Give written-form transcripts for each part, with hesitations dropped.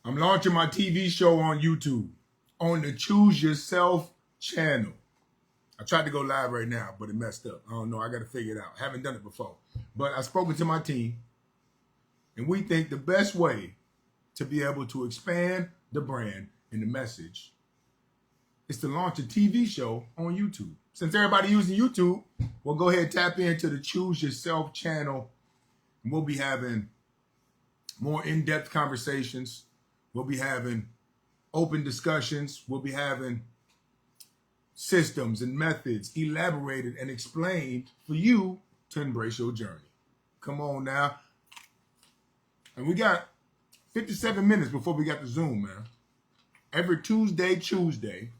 I'm launching my TV show on YouTube on the Choose Yourself channel. I tried to go live right now, but it messed up. I don't know. I got to figure it out. Haven't done it before. But I've spoken to my team, and we think the best way to be able to expand the brand and the message is to launch a TV show on YouTube. Since everybody using YouTube, we'll go ahead and tap into the Choose Yourself channel, and we'll be having more in-depth conversations. We'll be having open discussions. We'll be having systems and methods elaborated and explained for you to embrace your journey. Come on now. And we got 57 minutes before we got the Zoom, man. Every Tuesday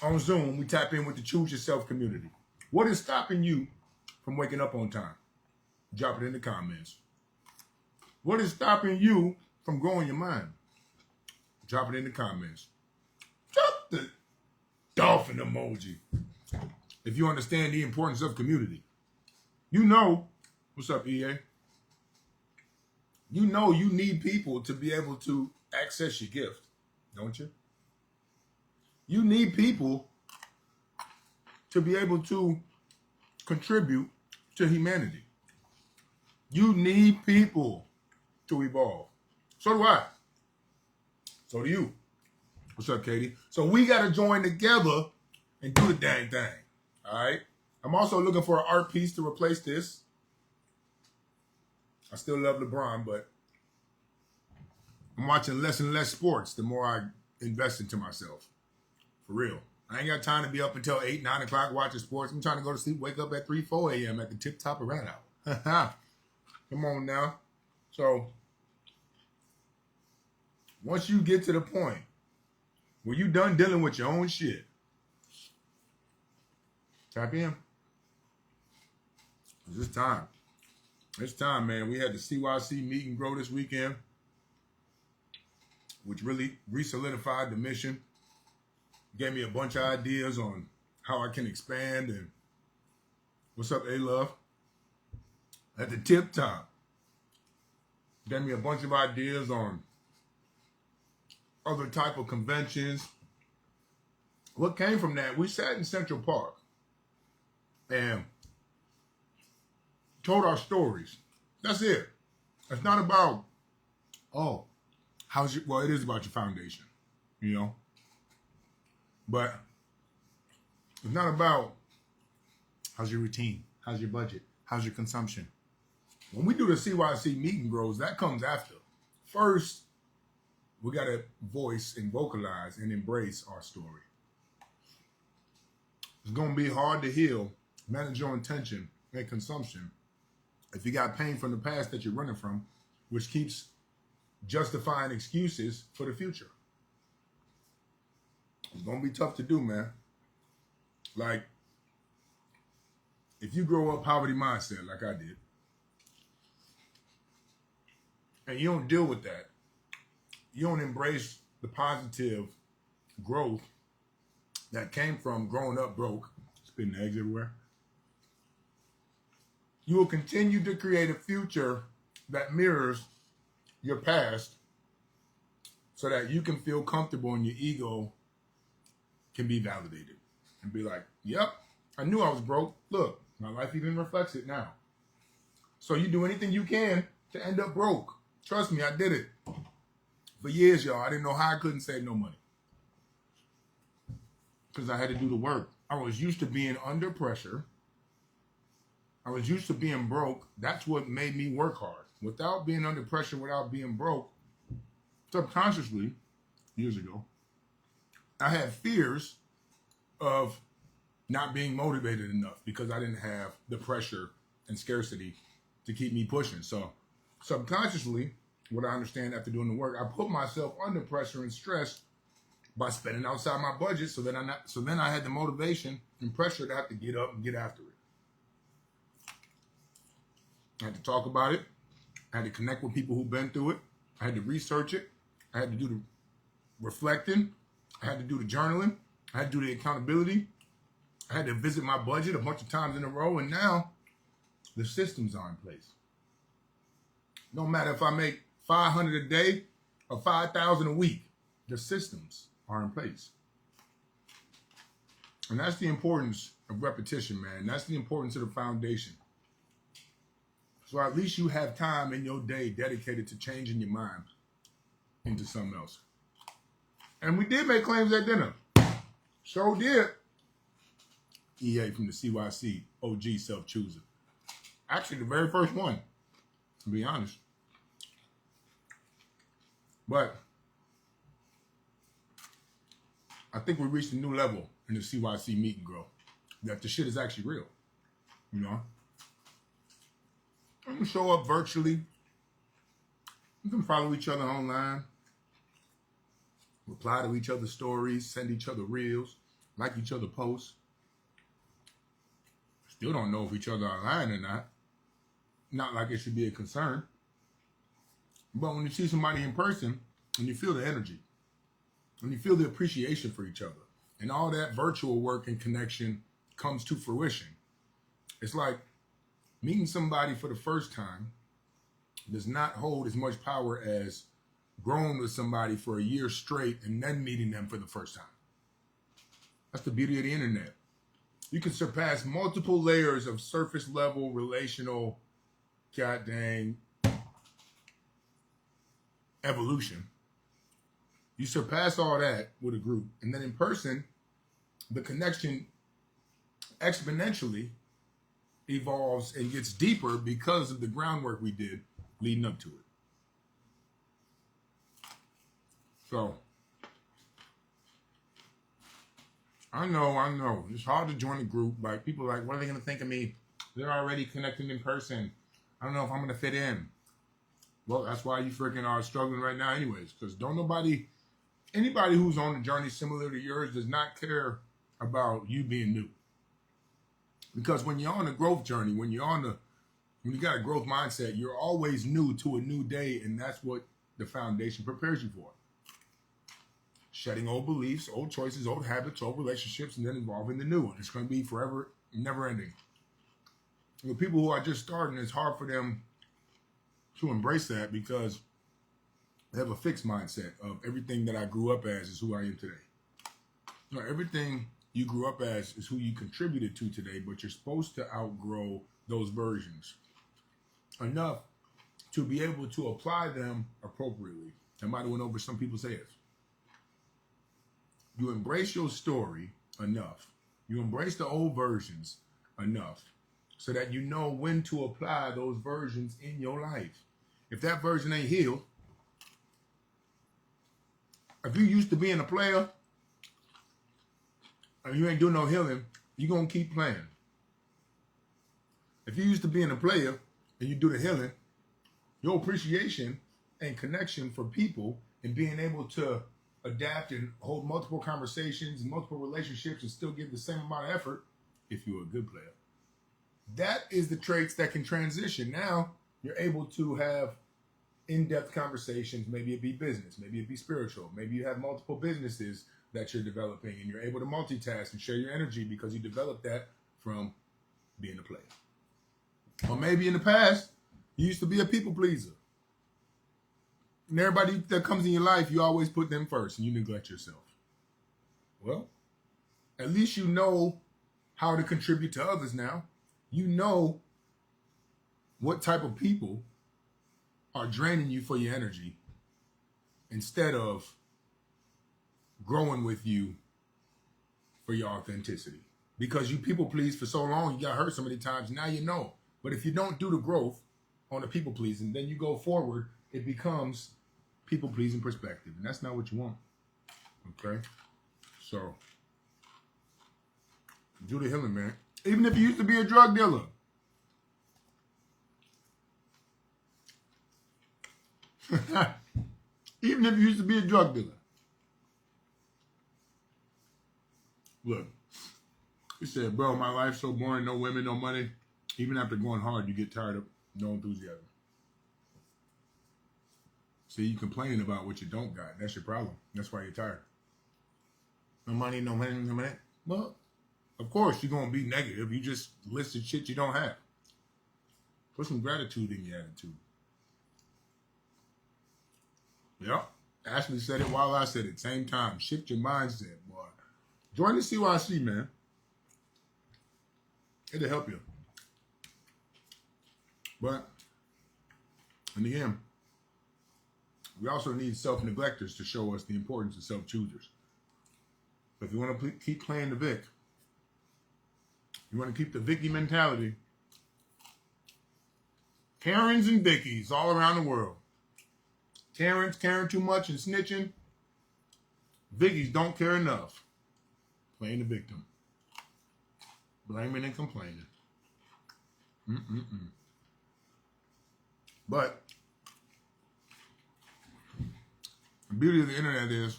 on Zoom, we tap in with the Choose Yourself community. What is stopping you from waking up on time? Drop it in the comments. What is stopping you from growing your mind? Drop it in the comments. Drop the dolphin emoji. If you understand the importance of community. You know, what's up, EA? You know you need people to be able to access your gift, don't you? You need people to be able to contribute to humanity. You need people to evolve. So do I. So do you. What's up, Katie? So we got to join together and do the dang thing. All right? I'm also looking for an art piece to replace this. I still love LeBron, but I'm watching less and less sports the more I invest into myself. For real. I ain't got time to be up until 8, 9 o'clock watching sports. I'm trying to go to sleep, wake up at 3, 4 a.m. at the tip-top of that hour. Come on now. So once you get to the point where you done dealing with your own shit, tap in. It's time. It's time, man. We had the CYC meet and grow this weekend, which really re-solidified the mission. Gave me a bunch of ideas on how I can expand. And what's up, A-Love? At the tip top. Gave me a bunch of ideas on other type of conventions. What came from that? We sat in Central Park and told our stories. That's it. It's not about, well, it is about your foundation, you know? But it's not about how's your routine, how's your budget, how's your consumption. When we do the CYC meet and grows, that comes after. First, we got to voice and vocalize and embrace our story. It's going to be hard to heal, manage your intention and consumption if you got pain from the past that you're running from, which keeps justifying excuses for the future. It's going to be tough to do, man. Like, if you grow up poverty mindset like I did, and you don't deal with that, you don't embrace the positive growth that came from growing up broke, spitting eggs everywhere, you will continue to create a future that mirrors your past so that you can feel comfortable and your ego can be validated and be like, yep, I knew I was broke. Look, my life even reflects it now. So you do anything you can to end up broke. Trust me, I did it. For years, y'all, I didn't know how I couldn't save no money. Because I had to do the work. I was used to being under pressure. I was used to being broke. That's what made me work hard. Without being under pressure, without being broke, subconsciously, years ago, I had fears of not being motivated enough because I didn't have the pressure and scarcity to keep me pushing. So subconsciously, what I understand after doing the work, I put myself under pressure and stress by spending outside my budget so then I had the motivation and pressure to have to get up and get after it. I had to talk about it. I had to connect with people who've been through it. I had to research it. I had to do the reflecting. I had to do the journaling. I had to do the accountability. I had to visit my budget a bunch of times in a row, and now the systems are in place. No matter if I make $500 a day or 5,000 a week. The systems are in place. And that's the importance of repetition, man. That's the importance of the foundation. So at least you have time in your day dedicated to changing your mind into something else. And we did make claims at dinner. Sure did. EA from the CYC, OG self-chooser. Actually, the very first one, to be honest. But I think we reached a new level in the CYC meet and grow. That the shit is actually real. You know? You can show up virtually. You can follow each other online. Reply to each other's stories. Send each other reels. Like each other posts. Still don't know if each other are lying or not. Not like it should be a concern. But when you see somebody in person, and you feel the energy, when you feel the appreciation for each other, and all that virtual work and connection comes to fruition, it's like meeting somebody for the first time does not hold as much power as growing with somebody for a year straight and then meeting them for the first time. That's the beauty of the internet. You can surpass multiple layers of surface level relational goddamn evolution. You surpass all that with a group. And then in person, the connection exponentially evolves and gets deeper because of the groundwork we did leading up to it. So, I know. It's hard to join a group. Like, people are like, what are they going to think of me? They're already connecting in person. I don't know if I'm going to fit in. Well, that's why you freaking are struggling right now anyways. Because anybody who's on a journey similar to yours does not care about you being new. Because when you're on a growth journey, when you got a growth mindset, you're always new to a new day, and that's what the foundation prepares you for. Shedding old beliefs, old choices, old habits, old relationships, and then evolving the new one. It's going to be forever, never ending. The people who are just starting, it's hard for them to embrace that because they have a fixed mindset of everything that I grew up as is who I am today. You know, everything you grew up as is who you contributed to today, but you're supposed to outgrow those versions enough to be able to apply them appropriately. I might have went over some people's heads. You embrace your story enough. You embrace the old versions enough so that you know when to apply those versions in your life. If that version ain't healed, if you used to being a player and you ain't doing no healing, you're going to keep playing. If you used to being a player and you do the healing, your appreciation and connection for people and being able to adapt and hold multiple conversations and multiple relationships and still give the same amount of effort if you're a good player. That is the traits that can transition. Now you're able to have in-depth conversations. Maybe it be business, maybe it be spiritual, maybe you have multiple businesses that you're developing and you're able to multitask and share your energy because you developed that from being a player. Or maybe in the past, you used to be a people pleaser. And everybody that comes in your life, you always put them first and you neglect yourself. Well, at least you know how to contribute to others now. You know what type of people are draining you for your energy instead of growing with you for your authenticity. Because you people please for so long, you got hurt so many times, now you know. But if you don't do the growth on the people pleasing, then you go forward, it becomes people pleasing perspective. And that's not what you want. Okay? So, do the healing, man. Even if you used to be a drug dealer. Even if you used to be a drug dealer. Look, he said, bro, my life's so boring, no women, no money. Even after going hard, you get tired of no enthusiasm. See, you complaining about what you don't got. That's your problem. That's why you're tired. No money, no money, no money. Well, of course, you're going to be negative. You just listed shit you don't have. Put some gratitude in your attitude. Yeah. Ashley said it while I said it. Same time. Shift your mindset, boy. Join the CYC, man. It'll help you. But, and again, we also need self-neglectors to show us the importance of self-choosers. But if you want to keep playing the Vic, you want to keep the Vicky mentality, Karens and Vickies all around the world. Karens caring too much and snitching. Vickies don't care enough. Playing the victim. Blaming and complaining. But the beauty of the internet is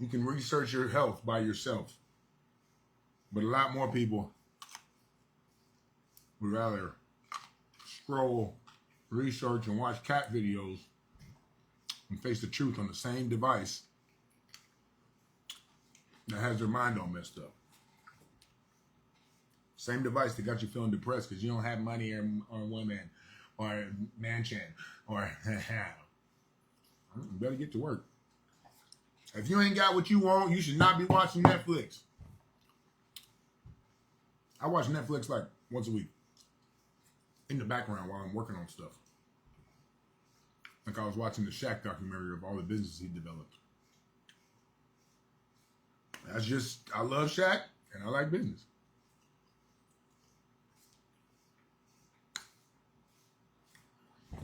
you can research your health by yourself. But a lot more people would rather scroll, research, and watch cat videos and face the truth on the same device that has their mind all messed up. Same device that got you feeling depressed because you don't have money or woman or mansion or you better get to work. If you ain't got what you want, you should not be watching Netflix. I watch Netflix like once a week in the background while I'm working on stuff. Like I was watching the Shaq documentary of all the businesses he developed. That's just, I love Shaq and I like business.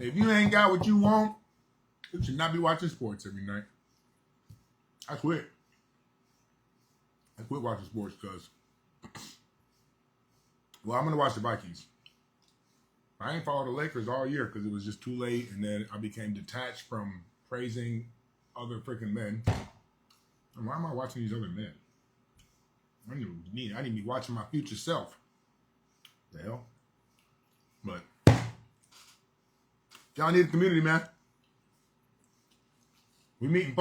If you ain't got what you want, you should not be watching sports every night. I quit. I quit watching sports because, well, I'm going to watch the Vikings. I ain't followed the Lakers all year because it was just too late, and then I became detached from praising other freaking men. And why am I watching these other men? I need to be watching my future self. The hell? But y'all need a community, man. We meet in